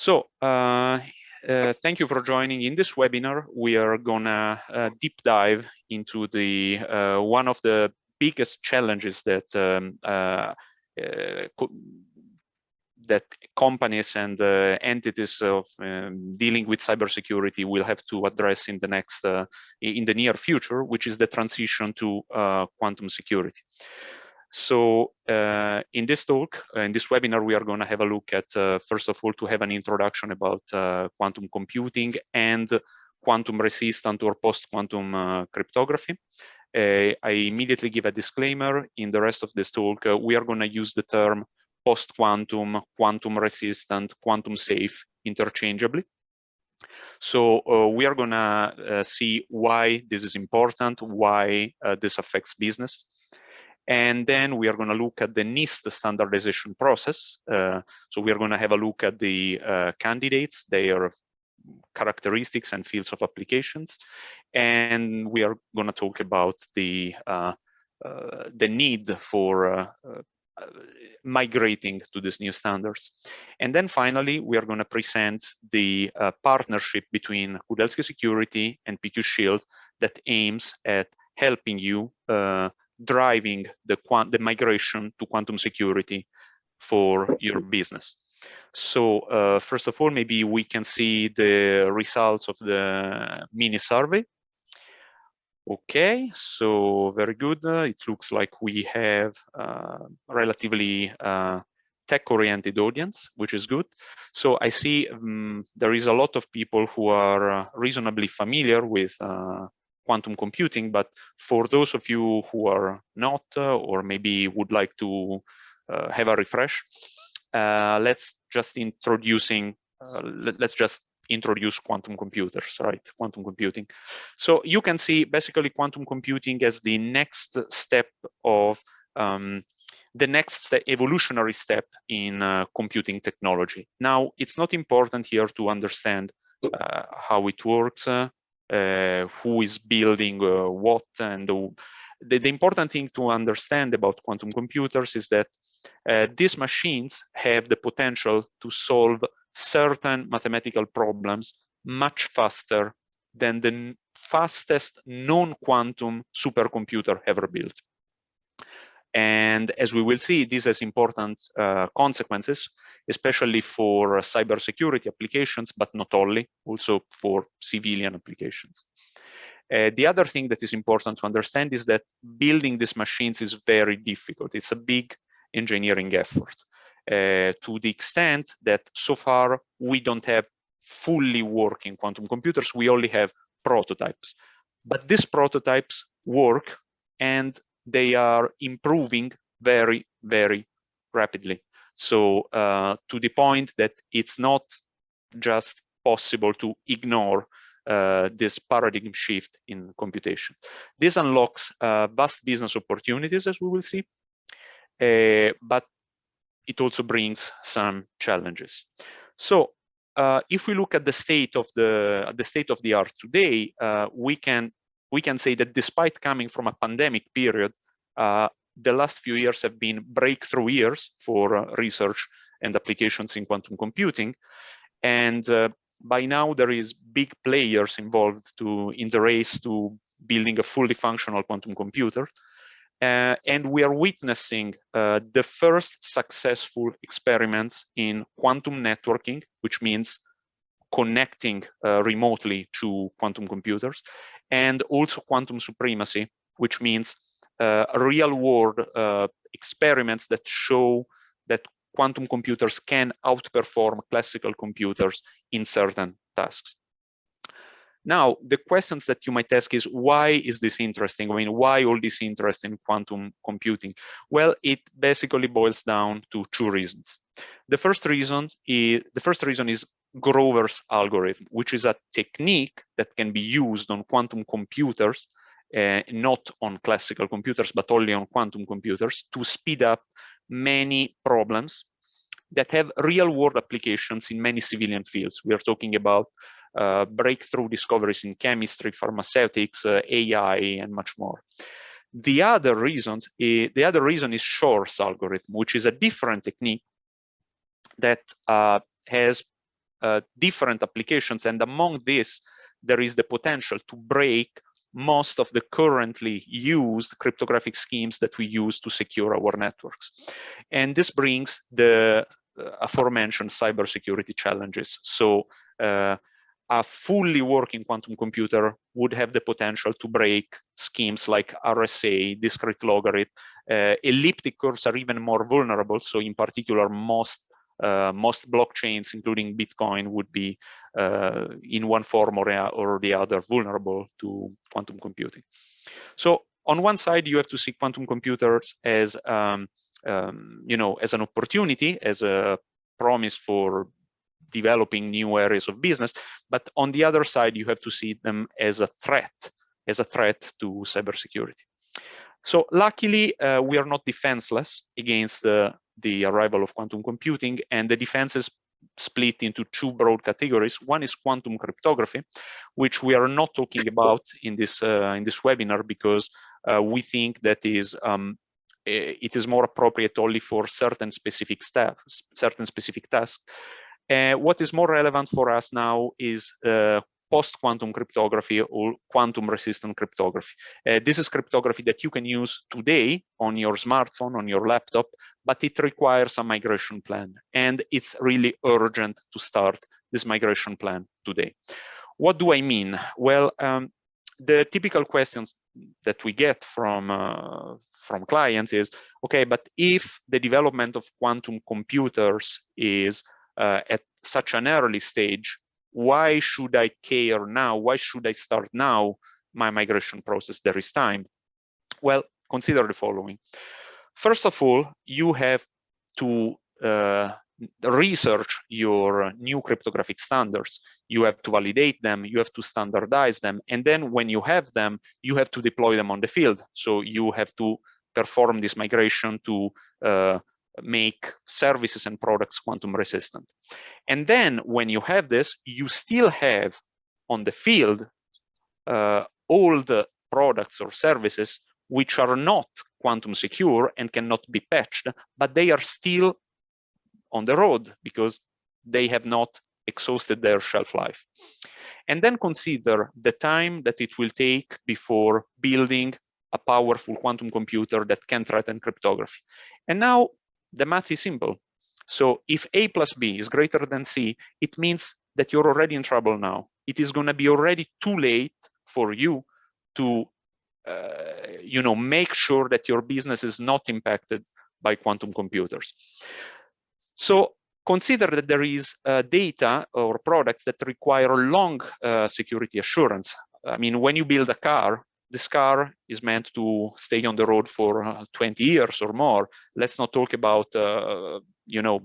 So, thank you for joining. In this webinar, we are gonna deep dive into the one of the biggest challenges that that companies and entities of dealing with cybersecurity will have to address in the next in the near future, which is the transition to quantum security. So in this talk, in this webinar, we are going to have a look at, first of all, to have an introduction about quantum computing and quantum resistant or post-quantum cryptography. I immediately give a disclaimer. In the rest of this talk, we are going to use the term post-quantum, quantum resistant, quantum safe interchangeably. So we are going to see why this is important, why this affects business. And then we are going to look at the NIST standardization process. So we are going to have a look at the candidates, their characteristics and fields of applications. And we are going to talk about the need for migrating to these new standards. And then finally, we are going to present the partnership between Kudelski Security and PQShield that aims at helping you driving the migration to quantum security for your business. So first of all, maybe we can see the results of the mini survey. Okay, so very good. It looks like we have a relatively tech-oriented audience, which is good. So I see there is a lot of people who are reasonably familiar with quantum computing, but for those of you who are not, or maybe would like to have a refresh, let's just introduce quantum computers, right? Quantum computing. So you can see basically quantum computing as the next step of the next evolutionary step in computing technology. Now, it's not important here to understand how it works, who is building what, and the important thing to understand about quantum computers is that these machines have the potential to solve certain mathematical problems much faster than the fastest non-quantum supercomputer ever built. And as we will see, this has important consequences, especially for cybersecurity applications, but not only, also for civilian applications. The other thing that is important to understand is that building these machines is very difficult. It's a big engineering effort to the extent that so far we don't have fully working quantum computers. We only have prototypes, but these prototypes work and they are improving very, very rapidly. So to the point that it's not just possible to ignore this paradigm shift in computation. This unlocks vast business opportunities, as we will see, but it also brings some challenges. So if we look at the state of the art today, we can say that despite coming from a pandemic period, the last few years have been breakthrough years for research and applications in quantum computing. And by now there is big players involved in the race to building a fully functional quantum computer. And we are witnessing the first successful experiments in quantum networking, which means connecting remotely to quantum computers, and also quantum supremacy, which means real-world experiments that show that quantum computers can outperform classical computers in certain tasks. Now, the questions that you might ask is, why is this interesting? I mean, why all this interest in quantum computing? Well, it basically boils down to two reasons. The first reason is Grover's algorithm, which is a technique that can be used on quantum computers, not on classical computers, but only on quantum computers, to speed up many problems that have real-world applications in many civilian fields. We are talking about breakthrough discoveries in chemistry, pharmaceutics, AI, and much more. The other reason is Shor's algorithm, which is a different technique that has different applications, and among this, there is the potential to break most of the currently used cryptographic schemes that we use to secure our networks. And this brings the aforementioned cybersecurity challenges. So a fully working quantum computer would have the potential to break schemes like RSA, discrete logarithm. Elliptic curves are even more vulnerable. So in particular, most blockchains, including Bitcoin, would be in one form or the other vulnerable to quantum computing. So on one side, you have to see quantum computers as as an opportunity, as a promise for developing new areas of business. But on the other side, you have to see them as a threat to cybersecurity. So luckily, we are not defenseless against the arrival of quantum computing, and the defense is split into two broad categories. One is quantum cryptography, which we are not talking about in this webinar because we think that it is more appropriate only for certain specific tasks. What is more relevant for us now is post-quantum cryptography or quantum-resistant cryptography. This is cryptography that you can use today on your smartphone, on your laptop, but it requires a migration plan. And it's really urgent to start this migration plan today. What do I mean? Well, the typical questions that we get from clients is, okay, but if the development of quantum computers is at such an early stage, why should I care now? Why should I start now my migration process? There is time. Well, consider the following. First of all, you have to research your new cryptographic standards. You have to validate them, you have to standardize them, and then when you have them, you have to deploy them on the field. So you have to perform this migration to make services and products quantum resistant. And then when you have this, you still have on the field all the products or services which are not quantum secure and cannot be patched, but they are still on the road because they have not exhausted their shelf life. And then consider the time that it will take before building a powerful quantum computer that can threaten cryptography. And now the math is simple. So if A plus B is greater than C, it means that you're already in trouble now. It is going to be already too late for you to make sure that your business is not impacted by quantum computers. So consider that there is data or products that require long security assurance. I mean, when you build a car, this car is meant to stay on the road for 20 years or more. Let's not talk about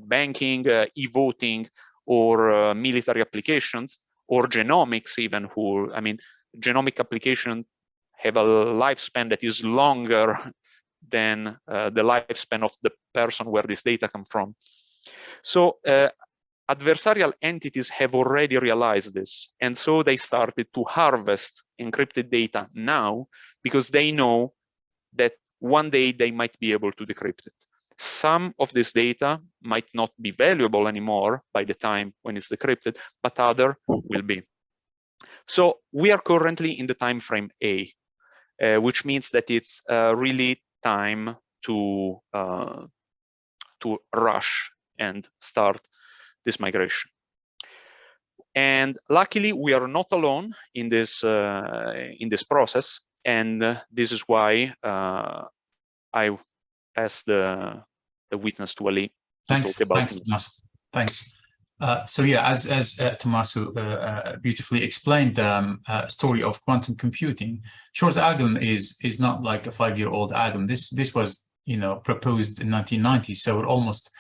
banking, e-voting, or military applications, or genomics even. Genomic applications have a lifespan that is longer than the lifespan of the person where this data come from. So adversarial entities have already realized this, and so they started to harvest encrypted data now because they know that one day they might be able to decrypt it. Some of this data might not be valuable anymore by the time when it's decrypted, but other will be. So we are currently in the time frame A, which means that it's really time to rush and start this migration. And luckily, we are not alone in this process, and this is why I pass the witness to Ali. Thanks, Tommaso. Thanks. So yeah, as Tommaso beautifully explained, the story of quantum computing, Shor's algorithm is not like a 5-year-old algorithm. This was proposed in 1990, so we're almost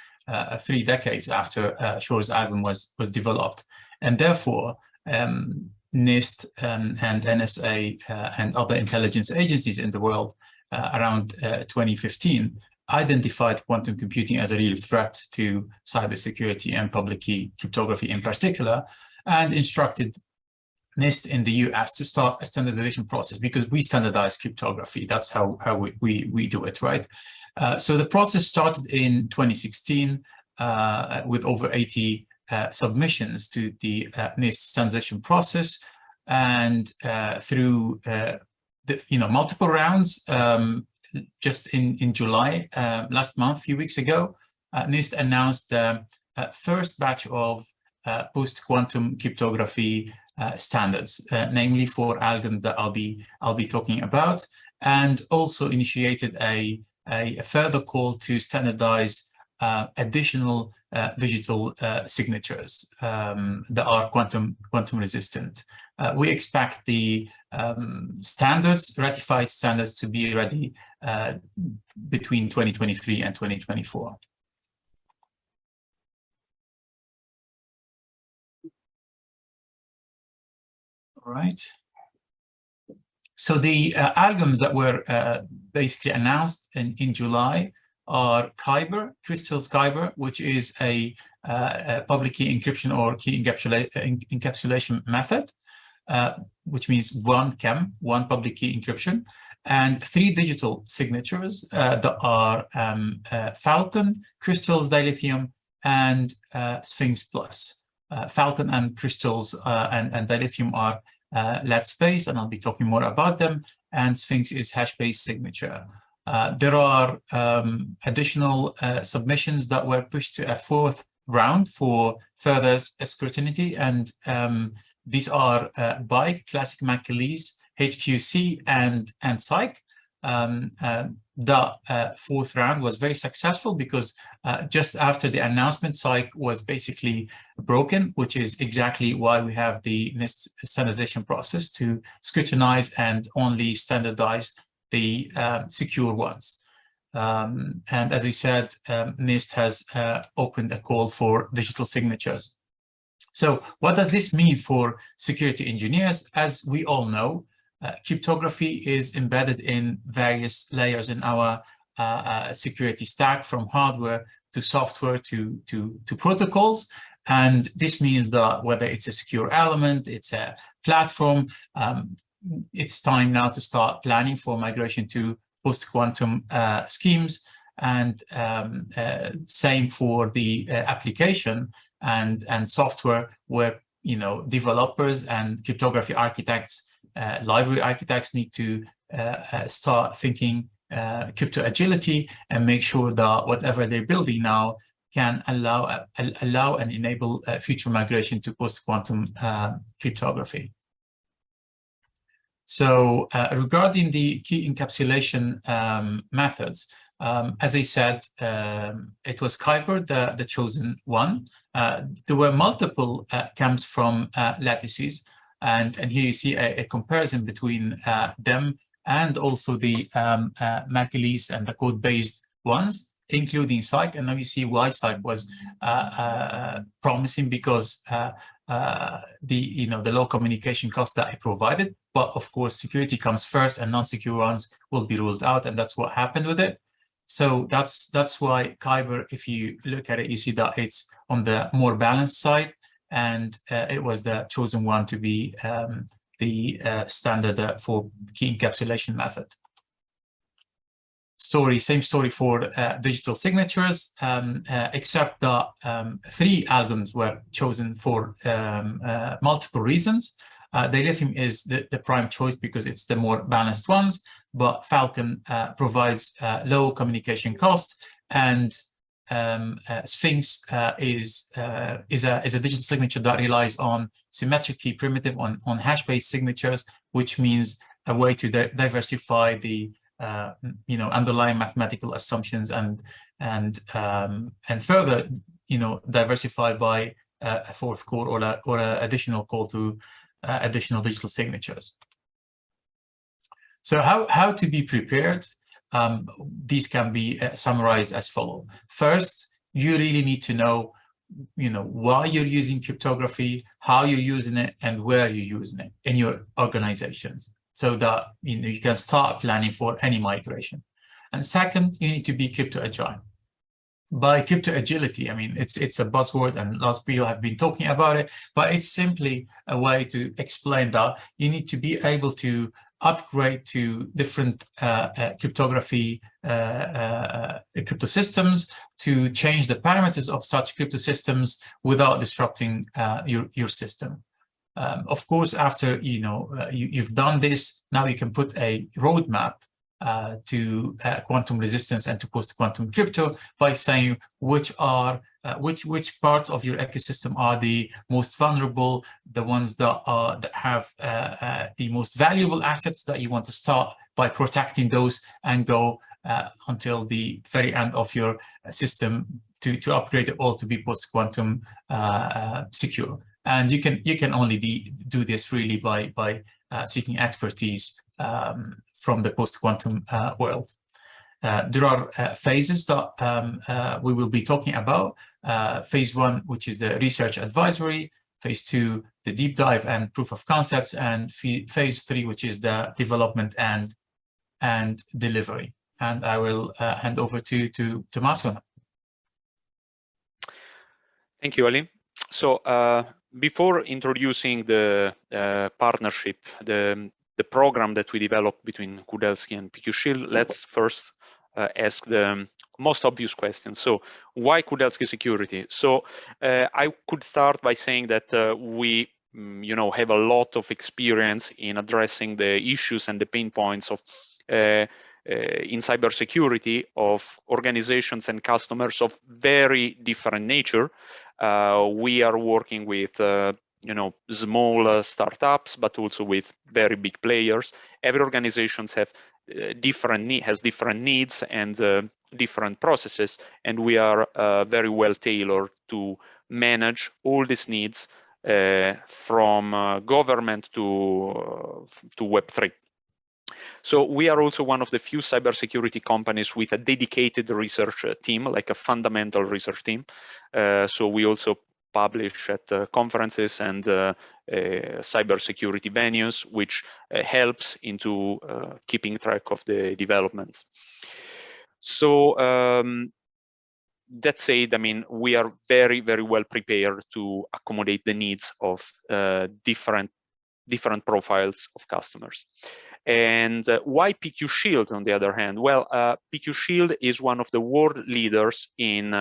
3 decades after Shor's algorithm was developed, and therefore NIST and NSA and other intelligence agencies in the world around 2015 identified quantum computing as a real threat to cybersecurity and public key cryptography in particular, and instructed NIST in the US to start a standardization process because we standardize cryptography. That's how we do it, right? So the process started in 2016 with over 80 submissions to the NIST standardization process, and through multiple rounds. Just in July last month, a few weeks ago, NIST announced the first batch of post-quantum cryptography standards, namely for algorithms that I'll be talking about, and also initiated a further call to standardize additional digital signatures that are quantum resistant. We expect the ratified standards to be ready between 2023 and 2024. All right. So the algorithms that were basically announced in July are Kyber, Crystal's Kyber, which is a public key encryption or key encapsulation method, which means one public key encryption, and 3 digital signatures that are Falcon, Crystal's dilithium, and Sphinx Plus. Falcon and Crystals and dilithium are lat-space, and I'll be talking more about them, and Sphinx is hash-based signature. There are additional submissions that were pushed to a 4th round for further scrutiny, and these are by Classic McAleese, HQC, and Psych. The 4th round was very successful because just after the announcement, Psych was basically broken, which is exactly why we have the NIST standardization process to scrutinize and only standardize the secure ones. And as I said, NIST has opened a call for digital signatures. So what does this mean for security engineers? As we all know, cryptography is embedded in various layers in our security stack, from hardware to software to protocols. And this means that whether it's a secure element, it's a platform, it's time now to start planning for migration to post-quantum schemes, and same for the application and software, where developers and cryptography architects, library architects need to start thinking crypto agility and make sure that whatever they're building now can allow and enable future migration to post-quantum cryptography. So regarding the key encapsulation methods, as I said, it was Kyber, the chosen one. There were multiple camps from lattices, and here you see a comparison between them and also the McAleese and the code-based ones, including Psych. And now you see why Psych was promising, because the low communication cost that I provided. But of course, security comes first, and non-secure ones will be ruled out, and that's what happened with it. So that's why Kyber, if you look at it, you see that it's on the more balanced side, and it was the chosen one to be the standard for key encapsulation method. Same story for digital signatures, except that 3 algorithms were chosen for multiple reasons. Dilithium is the prime choice because it's the more balanced ones, but Falcon provides low communication costs, and Sphinx is a digital signature that relies on symmetric key primitive on hash-based signatures, which means a way to diversify the underlying mathematical assumptions and further diversify by a 4th core or an additional call to additional digital signatures. So how to be prepared? These can be summarized as follows. First, you really need to know why you're using cryptography, how you're using it, and where you're using it in your organizations, so that you can start planning for any migration. And second, you need to be crypto agile. By crypto agility, I mean it's a buzzword, and lots of people have been talking about it, but it's simply a way to explain that you need to be able to upgrade to different cryptography crypto systems, to change the parameters of such crypto systems without disrupting your system. Of course, after you've done this, now you can put a roadmap to quantum resistance and to post-quantum crypto by saying which parts of your ecosystem are the most vulnerable, the ones that have the most valuable assets that you want to start by protecting those and go until the very end of your system to upgrade it all to be post-quantum secure. And you can only do this really by seeking expertise from the post-quantum world. There are phases that we will be talking about. Phase 1, which is the research advisory. Phase 2, the deep dive and proof of concepts. And phase 3, which is the development and delivery. And I will hand over to Tommaso. Thank you, Ali. So before introducing the partnership, the program that we developed between Kudelski and PQShield, let's first ask the most obvious question. So why Kudelski Security? So I could start by saying that we have a lot of experience in addressing the issues and the pain points of in cybersecurity of organizations and customers of very different nature. We are working with small startups, but also with very big players. Every organization has different needs and different processes, and we are very well tailored to manage all these needs from government to Web3. So we are also one of the few cybersecurity companies with a dedicated research team, like a fundamental research team. So we also publish at conferences and cybersecurity venues, which helps into keeping track of the developments. So that said, I mean, we are very, very well prepared to accommodate the needs of different profiles of customers. And why PQShield, on the other hand? Well, PQShield is one of the world leaders in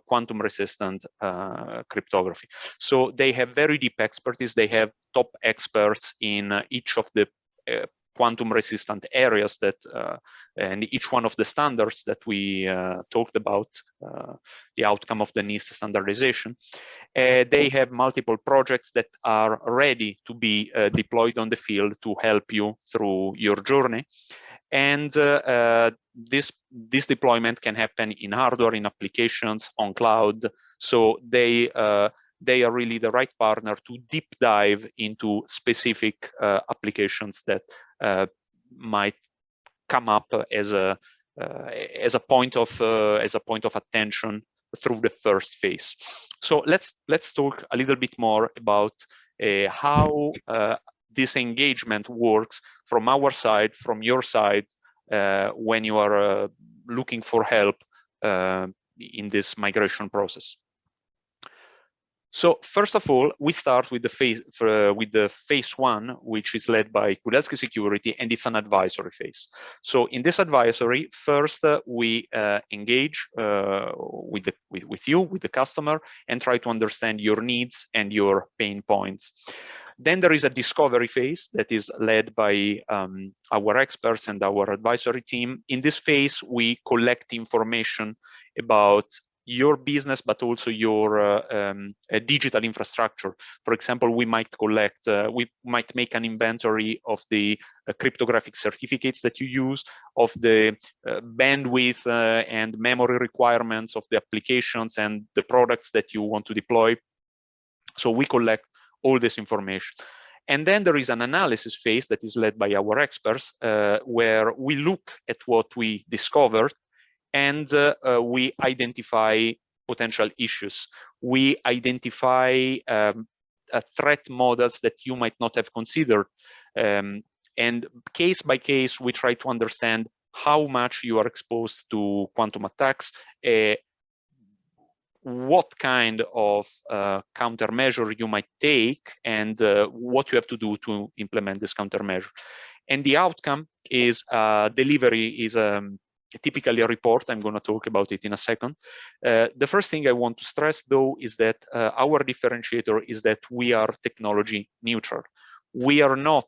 quantum resistant cryptography. So they have very deep expertise. They have top experts in each of the quantum resistant areas that and each one of the standards that we talked about, the outcome of the NIST standardization. They have multiple projects that are ready to be deployed on the field to help you through your journey. And this deployment can happen in hardware, in applications, on cloud. So they are really the right partner to deep dive into specific applications that might come up as a point of attention through the first phase. So let's talk a little bit more about how this engagement works from our side, from your side, when you are looking for help in this migration process. So first of all, we start with the phase 1, which is led by Kudelski Security, and it's an advisory phase. So in this advisory, first we engage with you, with the customer, and try to understand your needs and your pain points. Then there is a discovery phase that is led by our experts and our advisory team. In this phase, we collect information about your business, but also your digital infrastructure. For example, we might make an inventory of the cryptographic certificates that you use, of the bandwidth and memory requirements of the applications and the products that you want to deploy. So we collect all this information. And then there is an analysis phase that is led by our experts, where we look at what we discovered, and we identify potential issues. We identify threat models that you might not have considered. And case by case, we try to understand how much you are exposed to quantum attacks, what kind of countermeasure you might take, and what you have to do to implement this countermeasure. And the outcome is delivery is typically a report. I'm going to talk about it in a second. The first thing I want to stress, though, is that our differentiator is that we are technology neutral. We are not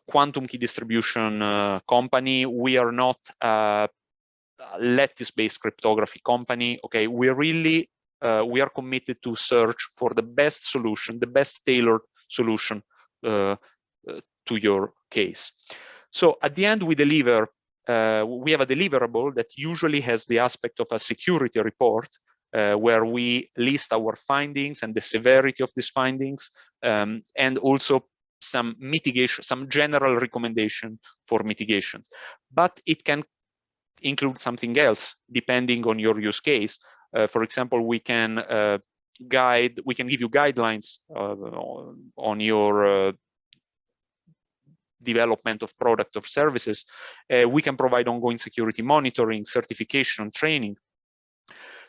quantum key distribution company. We are not lattice-based cryptography company. Okay, we really we are committed to search for the best solution, the best tailored solution to your case. So at the end, we deliver. We have a deliverable that usually has the aspect of a security report, where we list our findings and the severity of these findings, and also some mitigation, some general recommendation for mitigations. But it can include something else depending on your use case. For example, we can give you guidelines on your development of product or services. We can provide ongoing security monitoring, certification, training.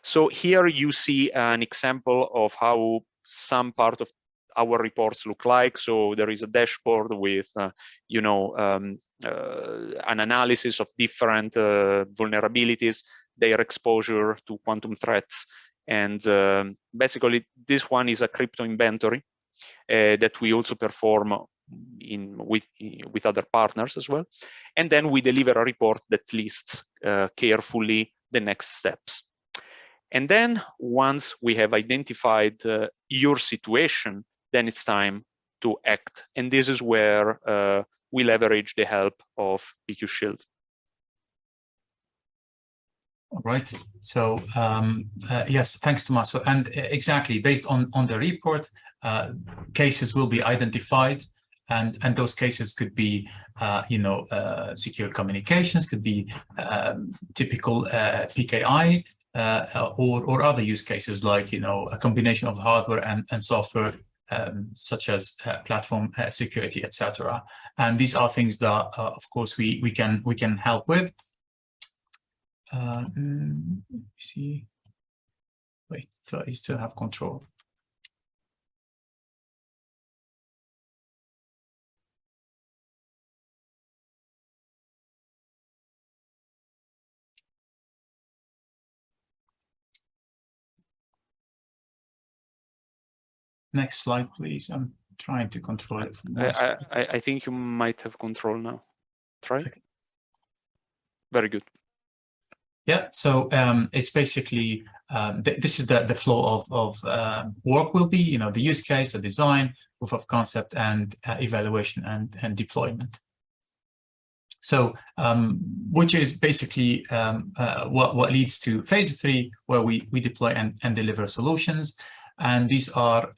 So here you see an example of how some part of our reports look like. So there is a dashboard with, an analysis of different vulnerabilities, their exposure to quantum threats. And basically, this one is a crypto inventory that we also perform with other partners as well. And then we deliver a report that lists carefully the next steps. And then once we have identified your situation, then it's time to act. And this is where we leverage the help of PQShield. All right. So yes, thanks, Tommaso. And exactly, based on the report, cases will be identified. And those cases could be, secure communications, could be typical PKI, or other use cases like, a combination of hardware and software, such as platform security, etc. And these are things that, of course, we can help with. Let me see. Wait, do I still have control? Next slide, please. I'm trying to control it. From I think you might have control now. Try. Okay. Very good. Yeah. So it's basically this is the flow of work will be, the use case, the design, proof of concept, and evaluation and deployment. So which is basically what leads to phase 3, where we deploy and deliver solutions. And these are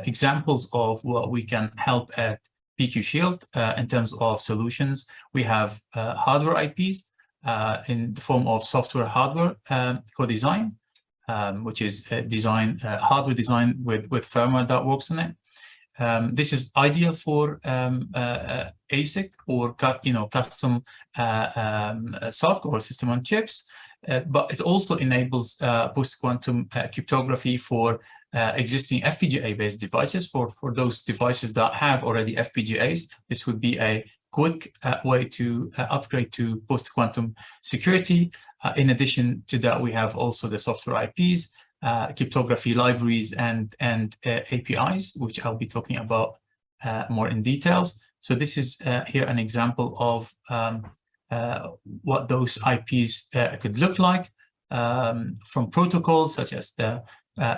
examples of what we can help at PQShield in terms of solutions. We have hardware IPs in the form of software hardware co-design, which is hardware design with firmware that works on it. This is ideal for ASIC or custom SoC or system on chips. But it also enables post-quantum cryptography for existing FPGA-based devices. For those devices that have already FPGAs, this would be a quick way to upgrade to post-quantum security. In addition to that, we have also the software IPs, cryptography libraries, and APIs, which I'll be talking about more in details. So this is here an example of what those IPs could look like, from protocols such as the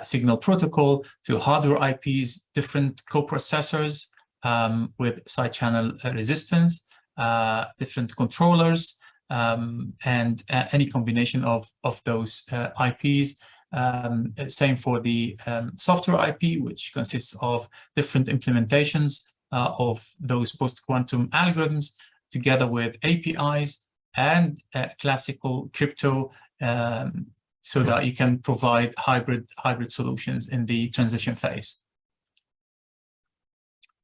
signal protocol to hardware IPs, different coprocessors with side channel resistance, different controllers, and any combination of those IPs. Same for the software IP, which consists of different implementations of those post-quantum algorithms, together with APIs and classical crypto, so that you can provide hybrid solutions in the transition phase.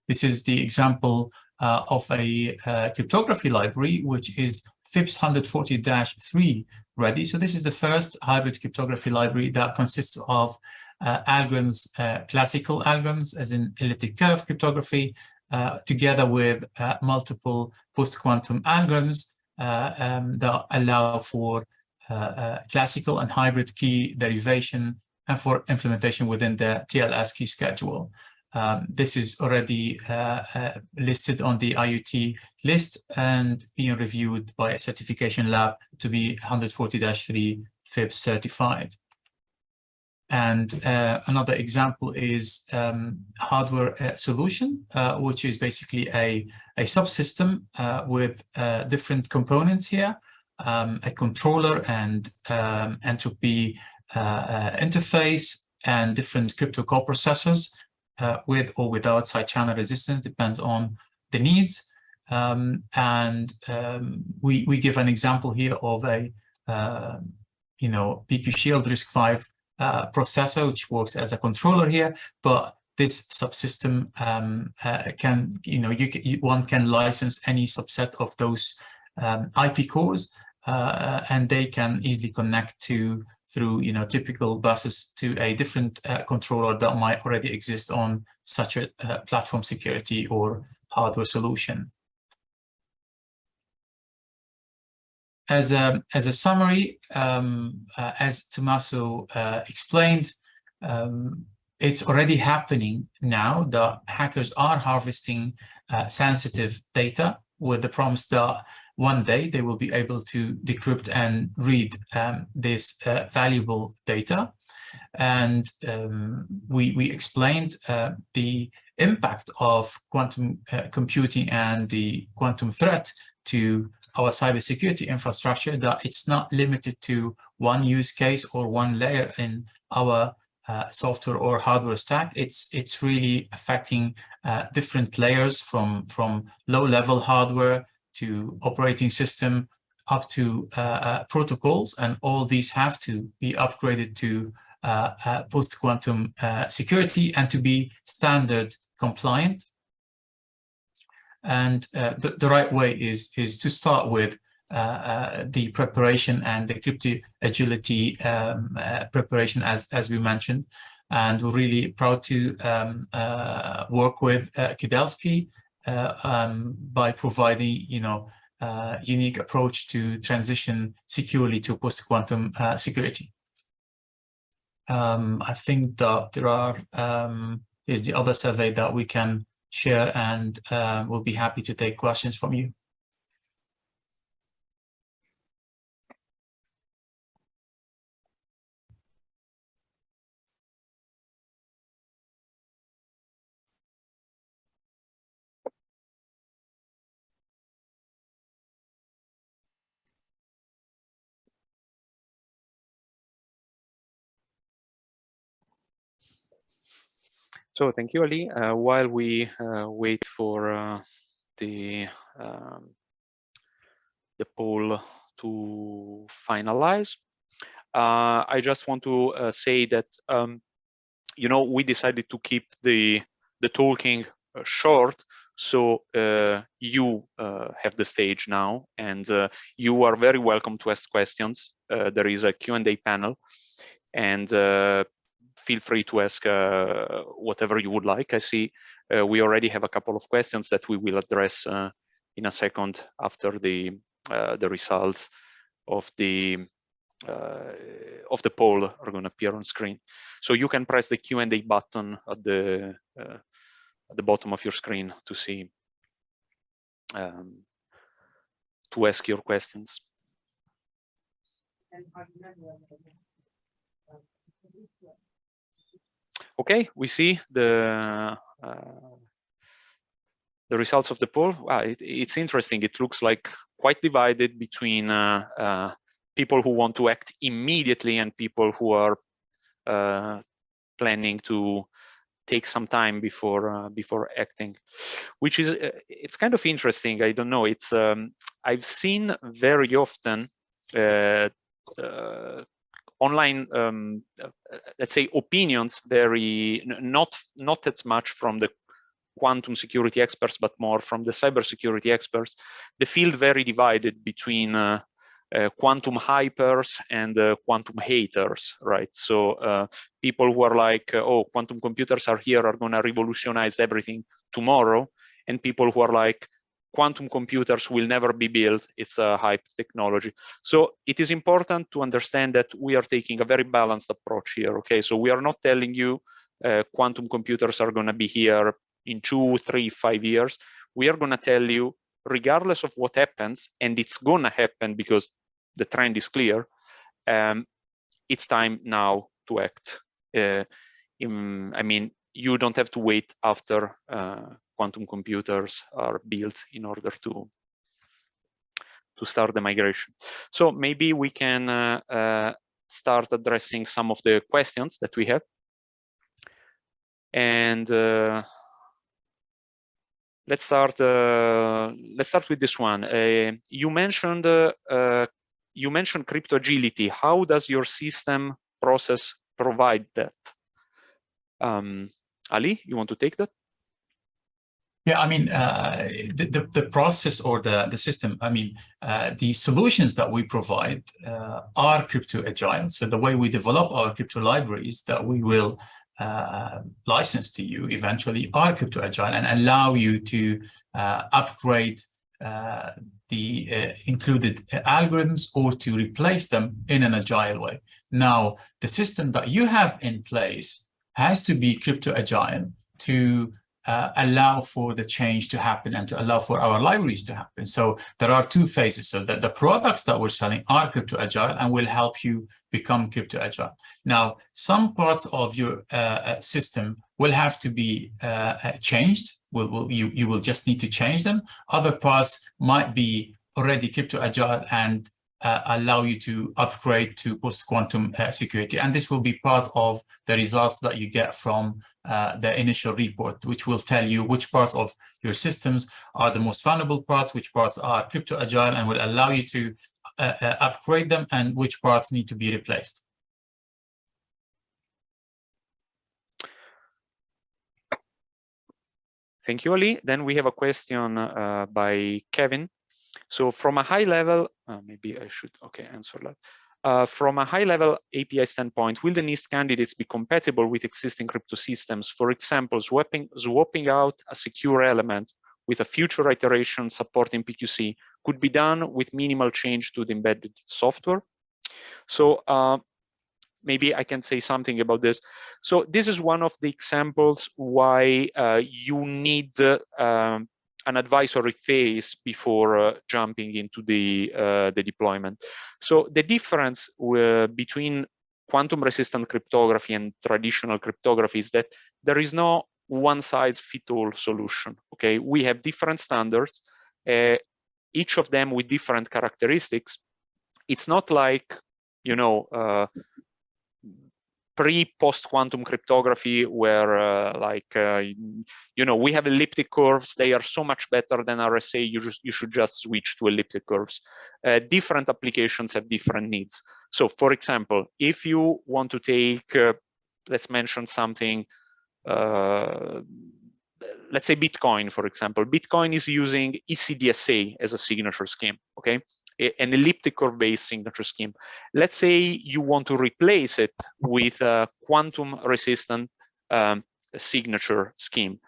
This is the example of a cryptography library, which is FIPS 140-3 ready. So this is the first hybrid cryptography library that consists of algorithms, classical algorithms, as in elliptic curve cryptography, together with multiple post-quantum algorithms that allow for classical and hybrid key derivation and for implementation within the TLS key schedule. This is already listed on the IoT list and being reviewed by a certification lab to be 140-3 FIPS certified. And another example is hardware solution, which is basically a subsystem with different components here, a controller and entropy interface and different crypto coprocessors with or without side channel resistance, depends on the needs. We give an example here of a PQShield RISC-V processor, which works as a controller here, but this subsystem can, one can license any subset of those IP cores, and they can easily connect through typical buses to a different controller that might already exist on such a platform security or hardware solution. As a summary, as Tommaso explained, it's already happening now that hackers are harvesting sensitive data with the promise that one day they will be able to decrypt and read this valuable data. And we explained the impact of quantum computing and the quantum threat to our cybersecurity infrastructure, that it's not limited to one use case or one layer in our software or hardware stack. It's really affecting different layers from low-level hardware to operating system up to protocols, and all these have to be upgraded to post-quantum security and to be standard compliant. And the right way is to start with the preparation and the crypto agility preparation, as we mentioned. And we're really proud to work with Kudelski by providing, unique approach to transition securely to post-quantum security. I think that there are is the other survey that we can share, and we'll be happy to take questions from you. So thank you, Ali. While we wait for the poll to finalize, I just want to say that we decided to keep the talking short, so you have the stage now, and you are very welcome to ask questions. There is a Q&A panel, and feel free to ask whatever you would like. I see we already have a couple of questions that we will address in a second after the results of the poll are going to appear on screen. So you can press the Q&A button at the bottom of your screen to see to ask your questions. Okay, we see the results of the poll. It's interesting. It looks like quite divided between people who want to act immediately and people who are planning to take some time before acting, which is it's kind of interesting. I don't know. It's I've seen very often online, let's say, opinions very not as much from the quantum security experts, but more from the cybersecurity experts. The field very divided between quantum hypers and quantum haters, right? So people who are like, oh, quantum computers are here, are going to revolutionize everything tomorrow, and people who are like, quantum computers will never be built, it's a hype technology. So it is important to understand that we are taking a very balanced approach here, okay? So we are not telling you quantum computers are gonna be here in 2, 3, 5 years. We are gonna tell you, regardless of what happens, and it's gonna happen because the trend is clear, it's time now to act. I mean, you don't have to wait after quantum computers are built in order to start the migration. So maybe we can start addressing some of the questions that we have. And let's start with this one. You mentioned crypto agility. How does your system process provide that? Ali, you want to take that? Yeah, I mean, the process or the system, I mean, the solutions that we provide are crypto agile. So the way we develop our crypto libraries that we will license to you eventually are crypto agile and allow you to upgrade the included algorithms or to replace them in an agile way. Now, the system that you have in place has to be crypto agile to allow for the change to happen and to allow for our libraries to happen. So there are two phases. So that the products that we're selling are crypto agile and will help you become crypto agile. Now, some parts of your system will have to be changed. You will just need to change them. Other parts might be already crypto agile and allow you to upgrade to post-quantum security. And this will be part of the results that you get from the initial report, which will tell you which parts of your systems are the most vulnerable parts, which parts are crypto agile and will allow you to upgrade them, and which parts need to be replaced. Thank you, Ali. Then we have a question by Kevin. So from a high level, maybe I should, answer that. From a high level API standpoint, will the NIST candidates be compatible with existing crypto systems? For example, swapping out a secure element with a future iteration supporting PQC could be done with minimal change to the embedded software. So maybe I can say something about this. So this is one of the examples why you need an advisory phase before jumping into the deployment. So the difference between quantum-resistant cryptography and traditional cryptography is that there is no one-size-fits-all solution. Okay, we have different standards, each of them with different characteristics. It's not like, you know, pre-post-quantum cryptography where you know, we have elliptic curves, they are so much better than RSA, you should just switch to elliptic curves. Different applications have different needs. So for example, if you want to take, let's mention something, let's say Bitcoin, for example. Bitcoin is using ECDSA as a signature scheme, okay? An elliptic curve-based signature scheme. Let's say you want to replace it with a quantum-resistant signature scheme.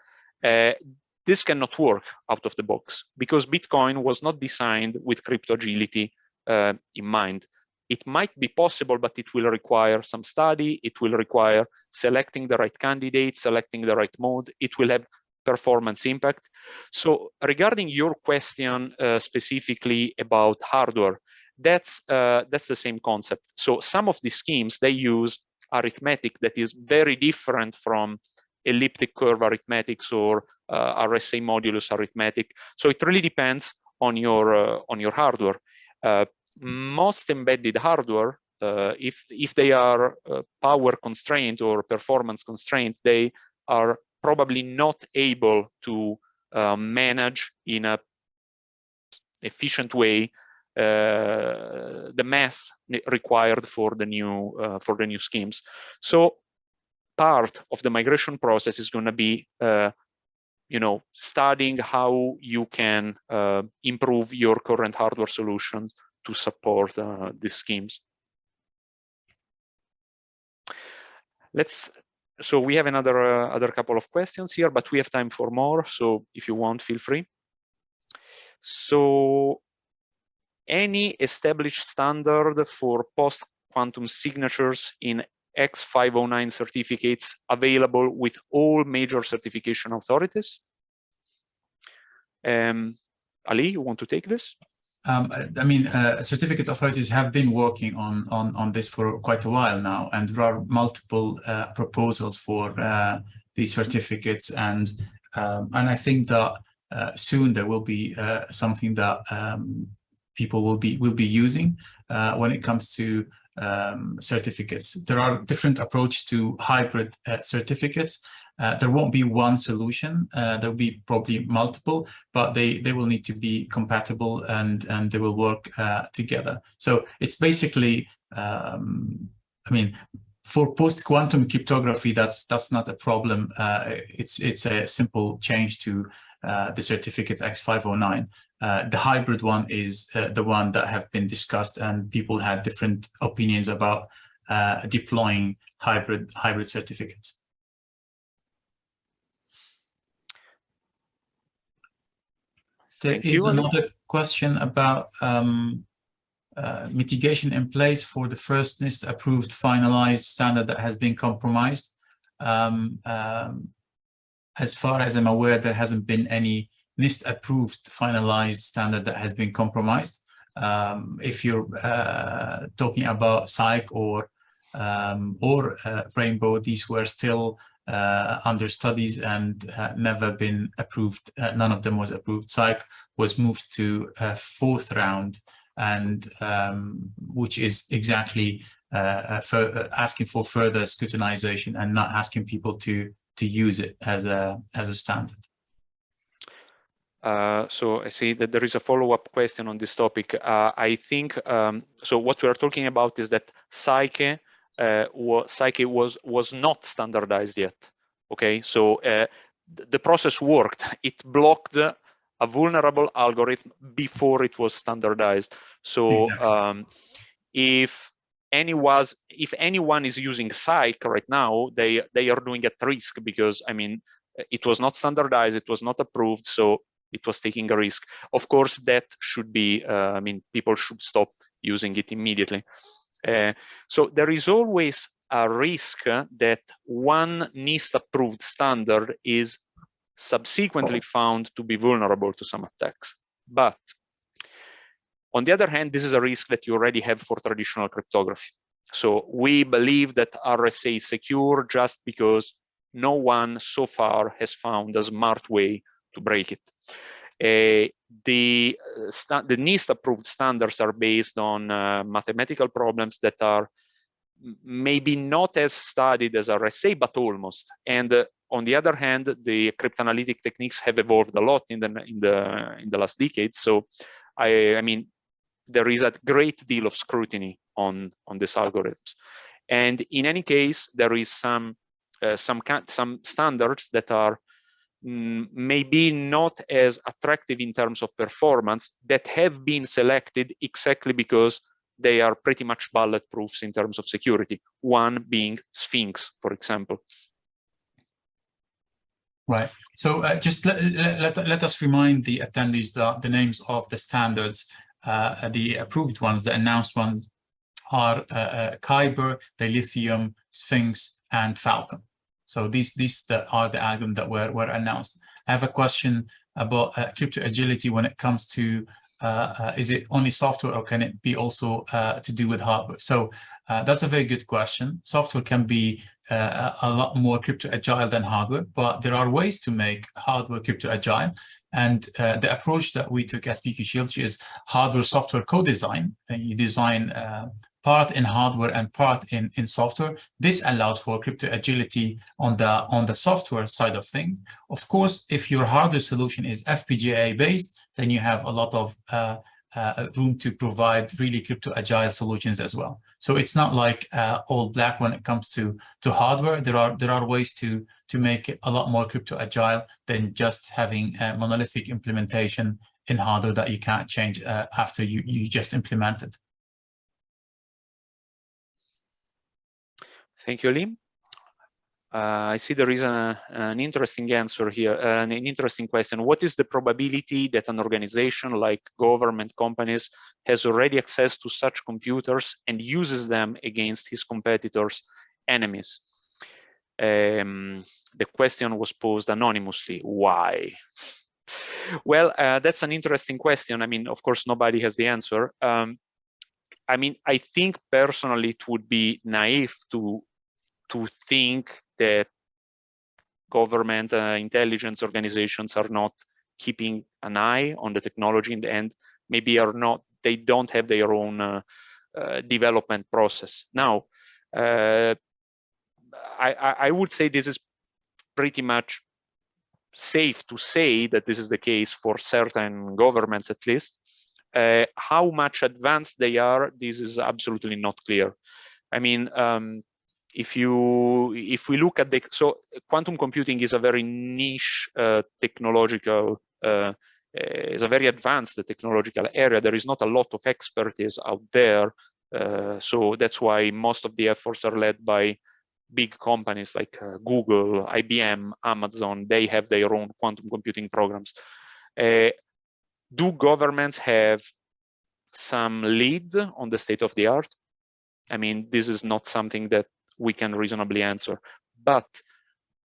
This cannot work out of the box because Bitcoin was not designed with crypto agility in mind. It might be possible, but it will require some study. It will require selecting the right candidate, selecting the right mode. It will have performance impact. So regarding your question specifically about hardware, that's the same concept. So some of these schemes, they use arithmetic that is very different from elliptic curve arithmetics or RSA modulus arithmetic. So it really depends on your hardware. Most embedded hardware, if they are power constrained or performance constrained, they are probably not able to manage in an efficient way the math required for the new schemes. So part of the migration process is going to be, you know, studying how you can improve your current hardware solutions to support these schemes. Let's So we have another other couple of questions here, but we have time for more. So if you want, feel free. So any established standard for post-quantum signatures in X509 certificates available with all major certification authorities? Ali, you want to take this? I mean, certificate authorities have been working on this for quite a while now, and there are multiple proposals for these certificates, and I think that soon there will be something that people will be using when it comes to certificates. There are different approaches to hybrid certificates. There won't be one solution. There'll be probably multiple, but they will need to be compatible and they will work together. So it's basically, I mean, for post-quantum cryptography, that's not a problem. It's a simple change to the certificate X509. The hybrid one is the one that have been discussed, and people had different opinions about deploying hybrid certificates. There is another question about mitigation in place for the first NIST approved finalized standard that has been compromised. As far as I'm aware, there hasn't been any NIST approved finalized standard that has been compromised. If you're talking about Psych or Rainbow, these were still under studies and never been approved. None of them was approved. Psych was moved to a 4th round, and which is exactly asking for further scrutinization and not asking people to use it as a standard. So I see that there is a follow-up question on this topic. I think so. What we are talking about is that Psyche was not standardized yet. Okay, so the process worked. It blocked a vulnerable algorithm before it was standardized. So exactly. If anyone is using Psyche right now, they are doing at risk, because I mean it was not standardized, it was not approved, so it was taking a risk. Of course, that should be. I mean, people should stop using it immediately. So there is always a risk that one NIST approved standard is subsequently found to be vulnerable to some attacks. But on the other hand, this is a risk that you already have for traditional cryptography. So we believe that RSA is secure just because no one so far has found a smart way to break it. The NIST approved standards are based on mathematical problems that are maybe not as studied as RSA, but almost. And on the other hand, the cryptanalytic techniques have evolved a lot in the last decade. So I mean, there is a great deal of scrutiny on these algorithms. And in any case, there is some standards that are maybe not as attractive in terms of performance, that have been selected exactly because they are pretty much bulletproofs in terms of security, one being Sphinx, for example. Right. So just let us remind the attendees that the names of the standards, the approved ones, the announced ones, are Kyber, Dilithium, Sphinx, and Falcon. So these are the algorithms that were announced. I have a question about crypto agility when it comes to is it only software, or can it be also to do with hardware? So that's a very good question. Software can be a lot more crypto agile than hardware, but there are ways to make hardware crypto agile. And the approach that we took at PQShield is hardware software co-design. And you design part in hardware and part in software. This allows for crypto agility on the software side of things. Of course, if your hardware solution is FPGA based, then you have a lot of room to provide really crypto agile solutions as well. So it's not like all black when it comes to hardware. There are ways to make it a lot more crypto agile than just having a monolithic implementation in hardware that you can't change after you just implement it. Thank you, Lim. I see there is an interesting answer here, an interesting question. What is the probability that an organization like government companies has already access to such computers and uses them against his competitors' enemies? The question was posed anonymously. Why? Well, that's an interesting question. I mean, of course, nobody has the answer. I mean, I think personally it would be naive to think that government intelligence organizations are not keeping an eye on the technology in the end. Maybe they don't have their own development process. Now, I would say this is pretty much safe to say that this is the case for certain governments, at least. How much advanced they are, this is absolutely not clear. I mean, if we look at so quantum computing is a very niche technological, is a very advanced technological area. There is not a lot of expertise out there. So that's why most of the efforts are led by big companies like Google, IBM, Amazon. They have their own quantum computing programs. Do governments have some lead on the state of the art? I mean, this is not something that we can reasonably answer, but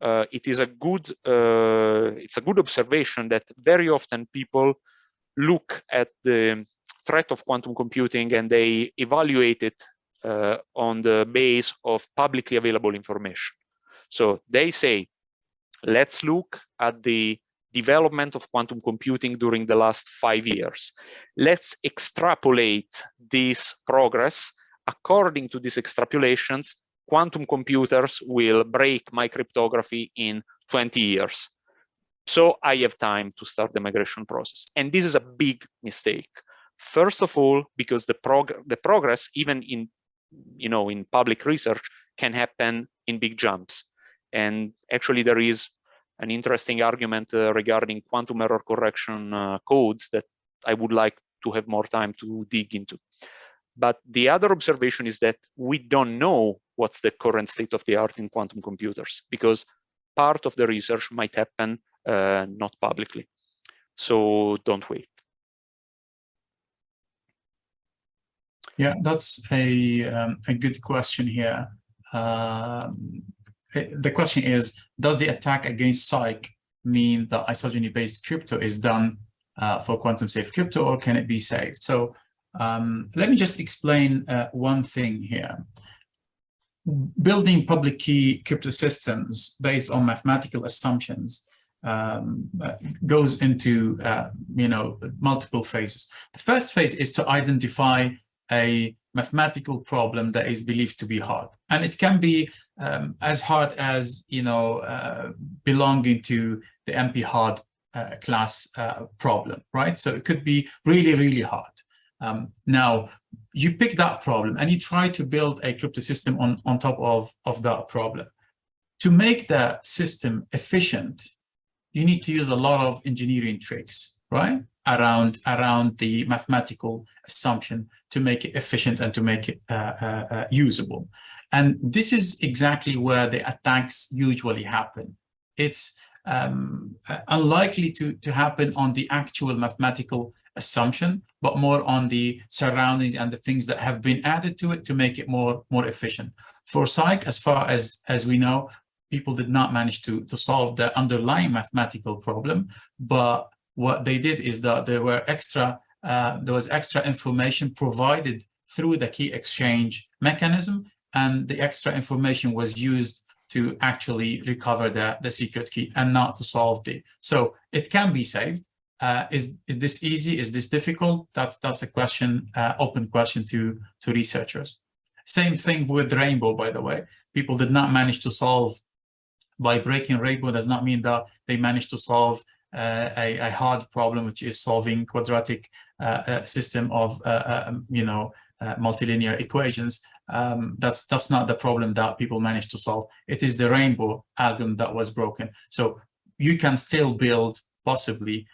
it's a good observation that very often people look at the threat of quantum computing and they evaluate it on the base of publicly available information. So they say, let's look at the development of quantum computing during the last 5 years. Let's extrapolate this progress. According to these extrapolations, quantum computers will break my cryptography in 20 years. So I have time to start the migration process. And this is a big mistake. First of all, because the progress, even in public research, can happen in big jumps. And actually, there is an interesting argument regarding quantum error correction codes that I would like to have more time to dig into. But the other observation is that we don't know what's the current state of the art in quantum computers, because part of the research might happen not publicly. So don't wait. Yeah, that's a good question here. The question is, does the attack against Psych mean that isogeny-based crypto is done for quantum safe crypto, or can it be saved? So let me just explain one thing here. Building public key crypto systems based on mathematical assumptions goes into multiple phases. The first phase is to identify a mathematical problem that is believed to be hard, and it can be as hard as belonging to the MP hard class problem, right? So it could be really, really hard. Now you pick that problem and you try to build a crypto system on top of that problem. To make the system efficient, you need to use a lot of engineering tricks, right? Around the mathematical assumption to make it efficient and to make it usable. And this is exactly where the attacks usually happen. It's unlikely to happen on the actual mathematical assumption, but more on the surroundings and the things that have been added to it to make it more efficient. For Psych, as far as we know, people did not manage to solve the underlying mathematical problem, but what they did is that there was extra information provided through the key exchange mechanism, and the extra information was used to actually recover the secret key and not to solve it. So it can be saved. Is this easy? Is this difficult? That's a question, open question to researchers. Same thing with Rainbow, by the way. People did not manage to solve, by breaking Rainbow does not mean that they managed to solve a hard problem, which is solving quadratic system of multilinear equations. That's not the problem that people managed to solve. It is the Rainbow algorithm that was broken. So you can still build possibly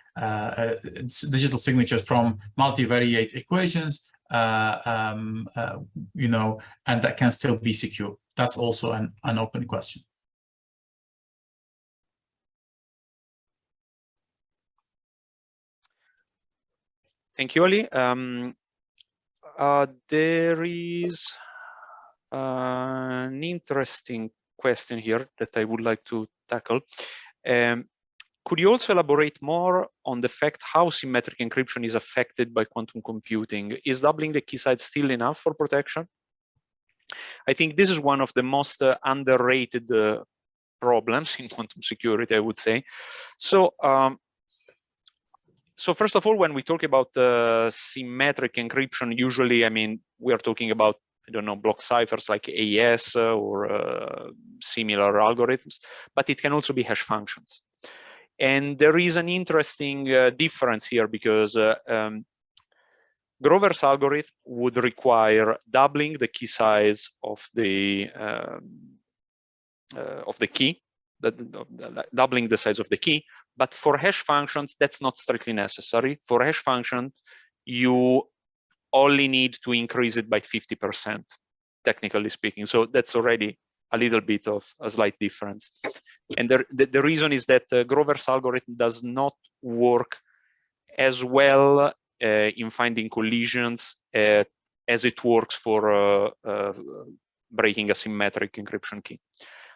digital signatures from multivariate equations, and that can still be secure. That's also an open question. Thank you, Ali. There is an interesting question here that I would like to tackle. Could you also elaborate more on the fact how symmetric encryption is affected by quantum computing? Is doubling the key size still enough for protection? I think this is one of the most underrated problems in quantum security, I would say. So, so first of all, when we talk about symmetric encryption, usually, I mean, we are talking about, I don't know, block ciphers like AES or similar algorithms, but it can also be hash functions. And there is an interesting difference here because Grover's algorithm would require doubling the key size of the key, doubling the size of the key. But for hash functions, that's not strictly necessary. For hash function, you only need to increase it by 50%, technically speaking. So that's already a little bit of a slight difference. And the reason is that Grover's algorithm does not work as well in finding collisions as it works for breaking a symmetric encryption key.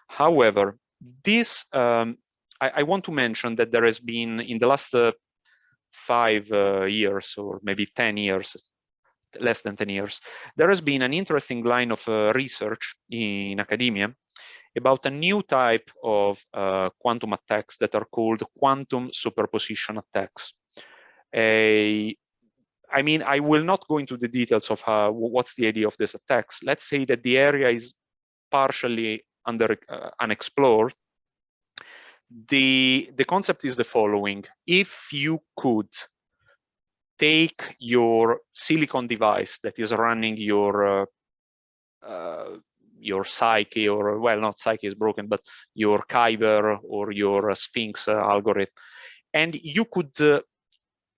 However, this I want to mention that there has been, in the last 5 years or maybe 10 years, less than 10 years, there has been an interesting line of research in academia about a new type of quantum attacks that are called quantum superposition attacks. I mean, I will not go into the details of what's the idea of these attacks. Let's say that the area is partially unexplored. The concept is the following: if you could take your silicon device that is running your Psyche, or, well, not Psyche is broken, but your Kyber or your Sphinx algorithm, and you could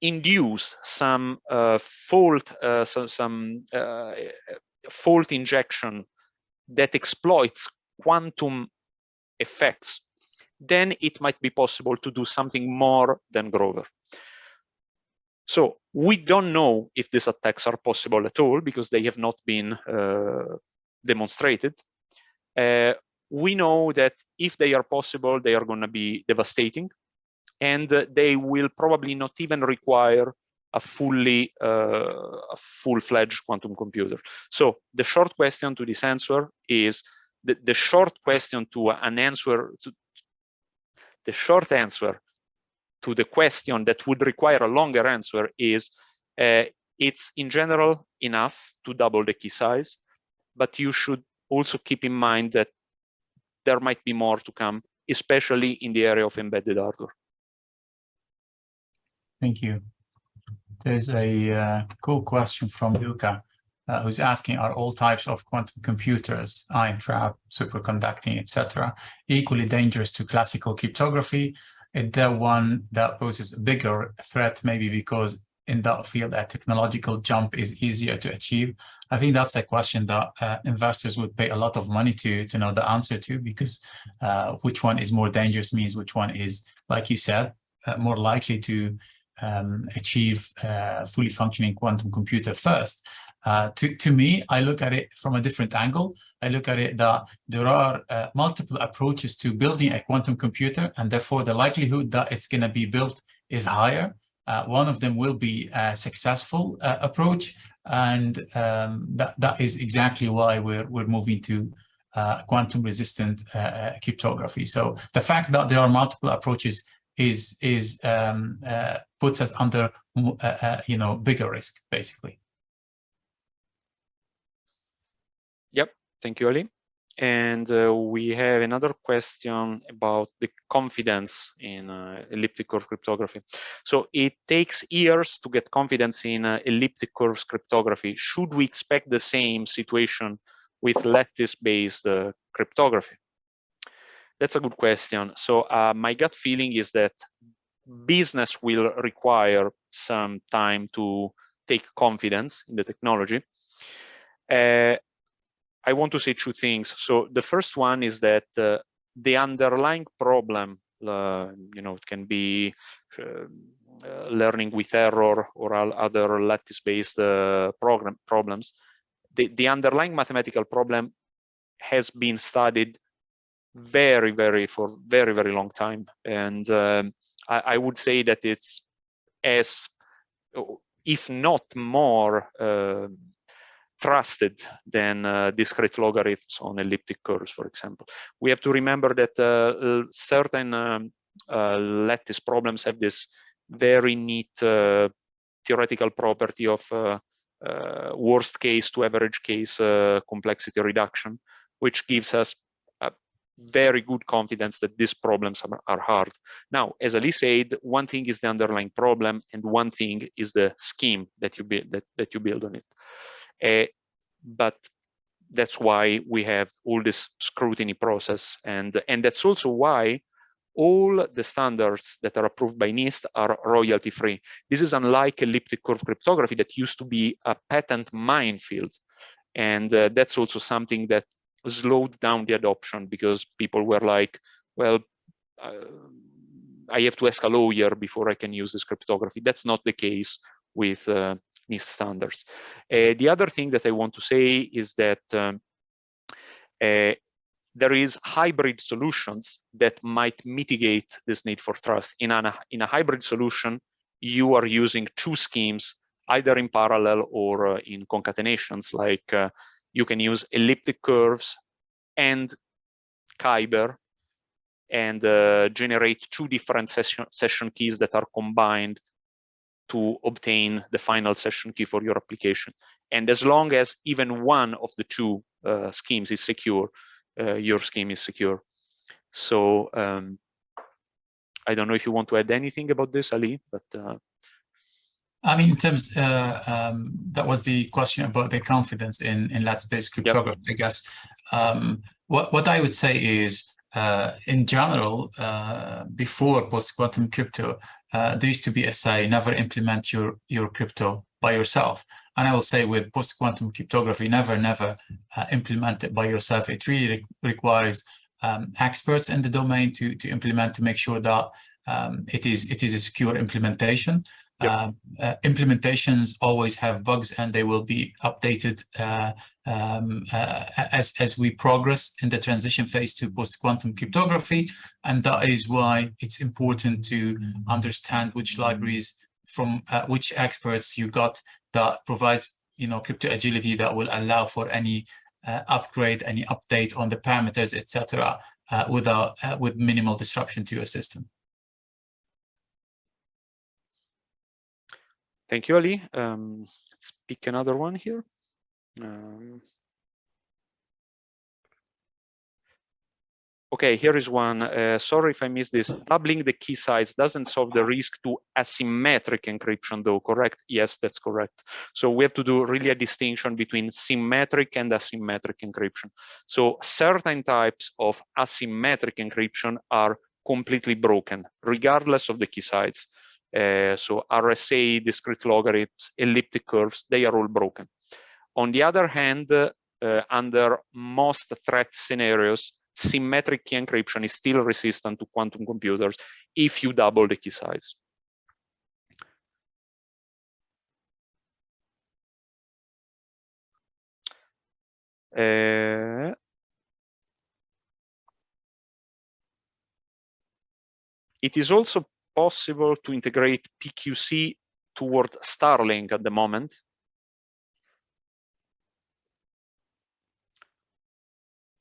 induce some fault injection that exploits quantum effects, then it might be possible to do something more than Grover. So we don't know if these attacks are possible at all because they have not been demonstrated. We know that if they are possible, they are going to be devastating, and they will probably not even require a full-fledged quantum computer. So the short question to this answer is, the short question to an answer, the short answer to the question that would require a longer answer is, it's in general enough to double the key size, but you should also keep in mind that there might be more to come, especially in the area of embedded hardware. Thank you. There's a cool question from Luca, who's asking, are all types of quantum computers, ion trap, superconducting, etc., equally dangerous to classical cryptography? Is there one that poses a bigger threat, maybe because in that field a technological jump is easier to achieve? I think that's a question that investors would pay a lot of money to know the answer to, because which one is more dangerous means which one is, like you said, more likely to achieve fully functioning quantum computer first. To me, I look at it from a different angle. I look at it that there are multiple approaches to building a quantum computer, and therefore the likelihood that it's going to be built is higher. One of them will be a successful approach, and that is exactly why we're moving to quantum resistant cryptography. So the fact that there are multiple approaches puts us under bigger risk, basically. Yep, thank you, Ali. And we have another question about the confidence in elliptic curve cryptography. So it takes years to get confidence in elliptic curves cryptography. Should we expect the same situation with lattice-based cryptography? That's a good question. So my gut feeling is that business will require some time to take confidence in the technology. I want to say two things. So the first one is that the underlying problem, it can be learning with error or other lattice-based problems. The underlying mathematical problem has been studied for very long time, and I would say that it's as, if not more, trusted than discrete logarithms on elliptic curves, for example. We have to remember that certain lattice problems have this very neat theoretical property of worst case to average case complexity reduction, which gives us a very good confidence that these problems are hard. Now, as Ali said, one thing is the underlying problem, and one thing is the scheme that you build on it. But that's why we have all this scrutiny process, and that's also why all the standards that are approved by NIST are royalty-free. This is unlike elliptic curve cryptography that used to be a patent minefield. And that's also something that slowed down the adoption, because people were like, well, I have to ask a lawyer before I can use this cryptography. That's not the case with NIST standards. The other thing that I want to say is that there is hybrid solutions that might mitigate this need for trust. In a hybrid solution, you are using two schemes, either in parallel or in concatenations. Like you can use elliptic curves and Kyber and generate two different session keys that are combined to obtain the final session key for your application. And as long as even one of the two schemes is secure, your scheme is secure. So I don't know if you want to add anything about this, Ali, but I mean, in terms, that was the question about the confidence in lattice-based cryptography. Yep. I guess what I would say is, in general, before post-quantum crypto, there used to be a say, never implement your crypto by yourself. And I will say with post-quantum cryptography, never implement it by yourself. It really requires experts in the domain to implement, to make sure that it is a secure implementation. Yep. Implementations always have bugs, and they will be updated as we progress in the transition phase to post-quantum cryptography. And that is why it's important to understand which libraries from which experts you got that provides, crypto agility that will allow for any upgrade, any update on the parameters, etc., with minimal disruption to your system. Thank you, Ali. Let's pick another one here. Okay, here is one. Sorry if I missed this. Doubling the key size doesn't solve the risk to asymmetric encryption, though, correct? Yes, that's correct. So we have to do really a distinction between symmetric and asymmetric encryption. So certain types of asymmetric encryption are completely broken, regardless of the key size. So RSA, discrete logarithms, elliptic curves, they are all broken. On the other hand, under most threat scenarios, symmetric key encryption is still resistant to quantum computers if you double the key size. It is also possible to integrate PQC toward Starlink at the moment.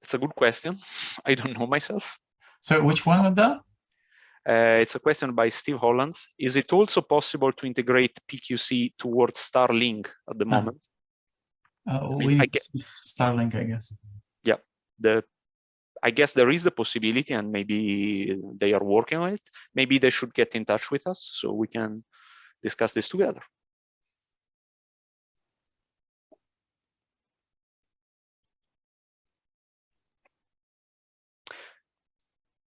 It's a good question. I don't know myself. So which one was that? It's a question by Steve Hollands. Is it also possible to integrate PQC towards Starlink at the moment? We need to see Starlink, I guess. Yeah, I guess there is the possibility, and maybe they are working on it. Maybe they should get in touch with us so we can discuss this together.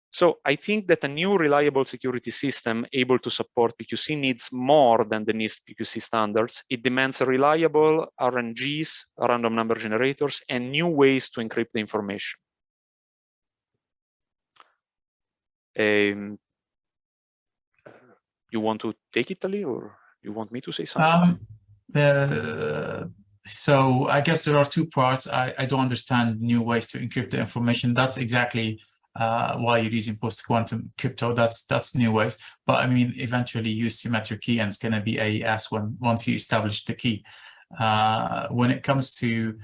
So I think that a new reliable security system able to support PQC needs more than the NIST PQC standards. It demands reliable RNGs, random number generators, and new ways to encrypt the information. You want to take Italy, or you want me to say something? So I guess there are two parts. I don't understand new ways to encrypt the information. That's exactly why you're using post-quantum crypto. That's new ways. But I mean, eventually use symmetric key, and it's going to be AES once you establish the key. When it comes to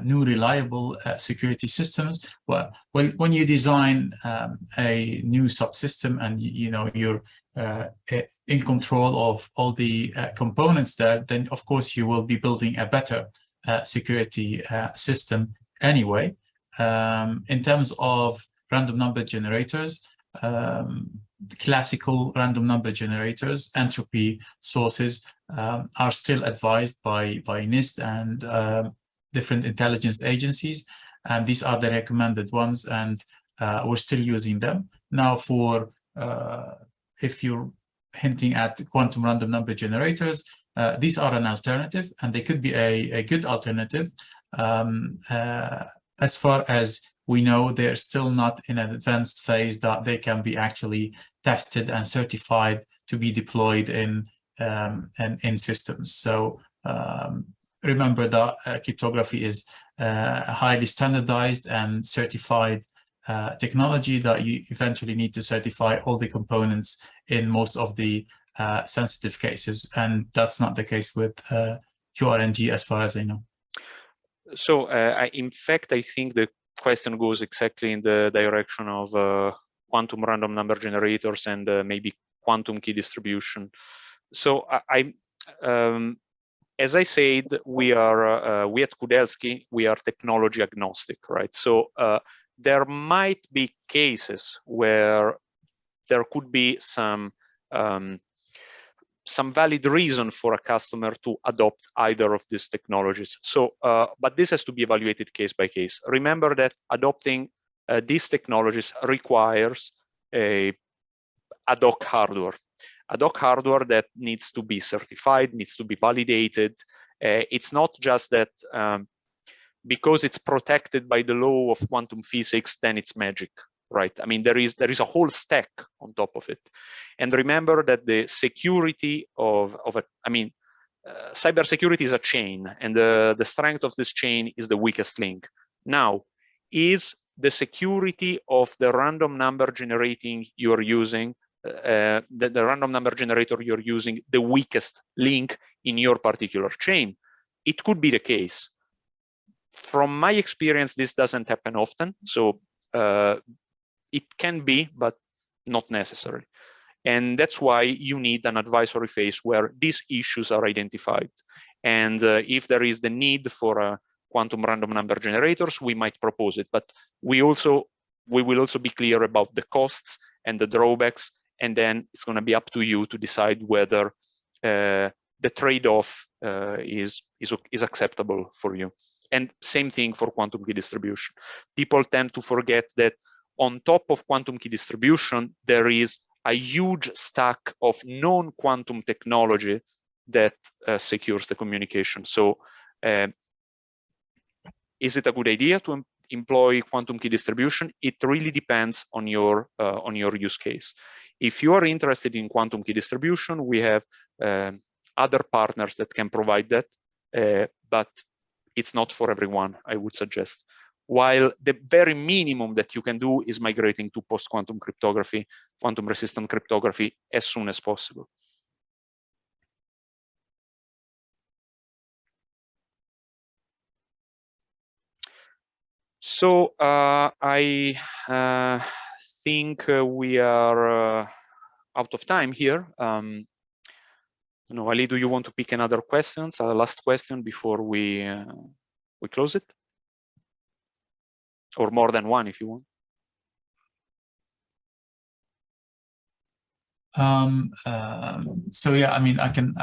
new reliable security systems, well, when you design a new subsystem, and you know you're in control of all the components there, then of course you will be building a better security system anyway. In terms of random number generators, classical random number generators, entropy sources are still advised by NIST and different intelligence agencies, and these are the recommended ones, and we're still using them. Now, for if you're hinting at quantum random number generators, these are an alternative, and they could be a good alternative. As far as we know, they're still not in an advanced phase that they can be actually tested and certified to be deployed in systems. So remember that cryptography is highly standardized and certified technology that you eventually need to certify all the components in most of the sensitive cases, and that's not the case with QRNG as far as I know. So in fact, I think the question goes exactly in the direction of quantum random number generators and maybe quantum key distribution. So as I said, we at Kudelski, we are technology agnostic, right? So there might be cases where there could be some valid reason for a customer to adopt either of these technologies. So, but this has to be evaluated case by case. Remember that adopting these technologies requires a ad hoc hardware. Ad hoc hardware that needs to be certified, needs to be validated. It's not just that because it's protected by the law of quantum physics, then it's magic, right? I mean, there is a whole stack on top of it. And remember that the security of cybersecurity is a chain, and the strength of this chain is the weakest link. Now, is the security of the random number generating you're using, the random number generator you're using, the weakest link in your particular chain? It could be the case. From my experience, this doesn't happen often. So it can be, but not necessary. And that's why you need an advisory phase where these issues are identified. And if there is the need for quantum random number generators, we might propose it. But we will also be clear about the costs and the drawbacks. And then it's going to be up to you to decide whether the trade-off is acceptable for you. And same thing for quantum key distribution. People tend to forget that on top of quantum key distribution, there is a huge stack of non-quantum technology that secures the communication. So is it a good idea to employ quantum key distribution? It really depends on your use case. If you are interested in quantum key distribution, we have other partners that can provide that, but it's not for everyone, I would suggest. While the very minimum that you can do is migrating to post-quantum cryptography, quantum-resistant cryptography, as soon as possible. So I think we are out of time here. Ali, do you want to pick another question, last question before we close it? Or more than one if you want. So yeah, I mean, I can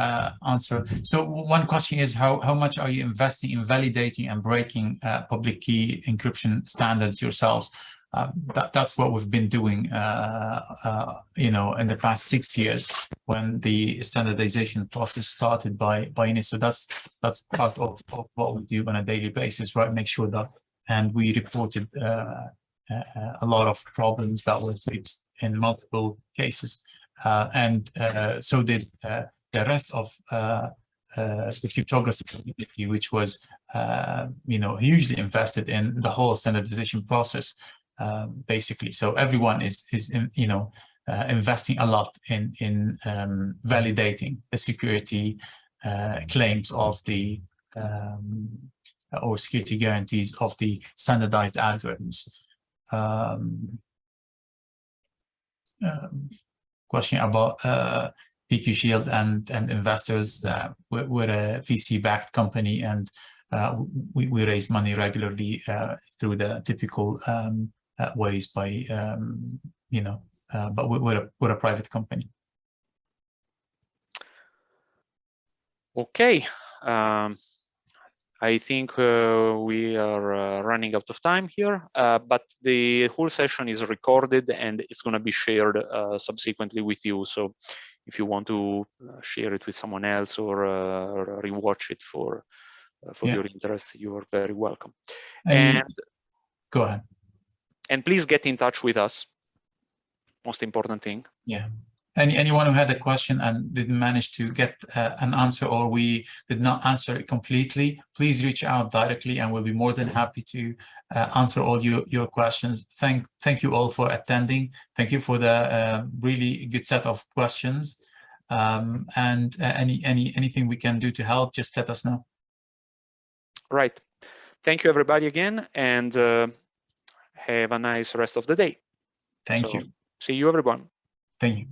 answer. So one question is how much are you investing in validating and breaking public key encryption standards yourselves? That's what we've been doing, you know, in the past 6 years when the standardization process started by NIST. So that's part of what we do on a daily basis, right? Make sure that, and we reported a lot of problems that were fixed in multiple cases. and so did the rest of the cryptography community, which was hugely invested in the whole standardization process, basically. So everyone is investing a lot in validating the security claims of the or security guarantees of the standardized algorithms. Question about PQShield and investors. We're a VC-backed company, and we raise money regularly through the typical ways by but we're a private company. Okay. I think we are running out of time here, but the whole session is recorded and it's going to be shared subsequently with you. So if you want to share it with someone else or rewatch it for your interest, you are very welcome. Go ahead. And please get in touch with us. Most important thing. Yeah. Anyone who had a question and didn't manage to get an answer, or we did not answer it completely, please reach out directly and we'll be more than happy to answer all your questions. Thank you all for attending. Thank you for the really good set of questions. And anything we can do to help, just let us know. Right. Thank you, everybody, again, and have a nice rest of the day. Thank you. See you, everyone. Thank you.